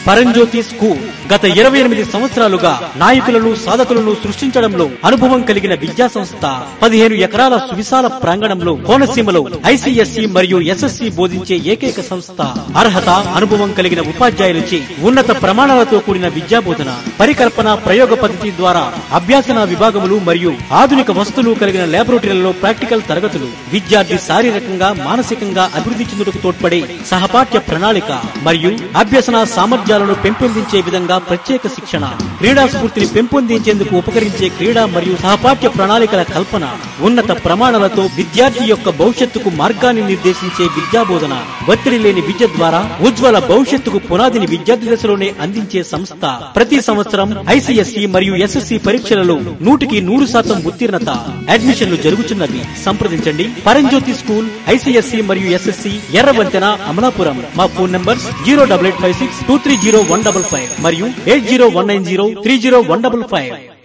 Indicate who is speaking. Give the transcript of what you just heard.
Speaker 1: పరంజ్యోతి school గత 28 సంవత్సరాలుగా నాయకులను సాధకులను సృష్టించడంలో అనుభవం కలిగిన విద్యా సంస్థ 15 ఎకరాల సువిశాల ప్రాంగణంలో కోనసీమలో ఐసీఎస్ఈ మరియు ఎస్ఎస్సీ బోధించే ఏకైక సంస్థ. అర్హత అనుభవం కలిగిన ఉపాధ్యాయులచే ఉన్నత ప్రమాణాలతో కూడిన విద్యా బోధన, పరికల్పన, ప్రయోగ పద్ధతి ద్వారా అభ్యాసన విభాగములు మరియు ఆధునిక వస్తువులు కలిగిన ల్యాబొరేటరీలలో ప్రాక్టికల్ తరగతులు, విద్యార్థి శారీరకంగా మానసికంగా అభివృద్ధి చెందుటకు తోడ్పడే సహపాఠ్య ప్రణాళిక మరియు అభ్యసన సామర్థ్యాలను పెంపొందించే విధంగా ప్రత్యేక శిక్షణ, క్రీడా స్ఫూర్తిని పెంపొందించేందుకు ఉపకరించే క్రీడా మరియు సహపాఠ్య ప్రణాళికల కల్పన, ఉన్నత ప్రమాణాలతో విద్యార్థి యొక్క భవిష్యత్తుకు మార్గాన్ని నిర్దేశించే విద్యాబోధన, ఒత్తిడి లేని విద్య ద్వారా ఉజ్వల భవిష్యత్తుకు పునాదిని విద్యార్థి దశలోనే అందించే సంస్థ. ప్రతి సంవత్సరం ఐసీఎస్ఈ మరియు ఎస్ఎస్సీ పరీక్షలలో 100% ఉత్తీర్ణత. అడ్మిషన్లు జరుగుతున్నవి. సంప్రదించండి. పరంజ్యోతి స్కూల్, ఐసీఎస్ఈ మరియు ఎస్ఎస్సీ, ఎర్రవంతెన, అమలాపురం. మా ఫోన్ నంబర్స్ 08856 230 155 మరియు 80190 30155.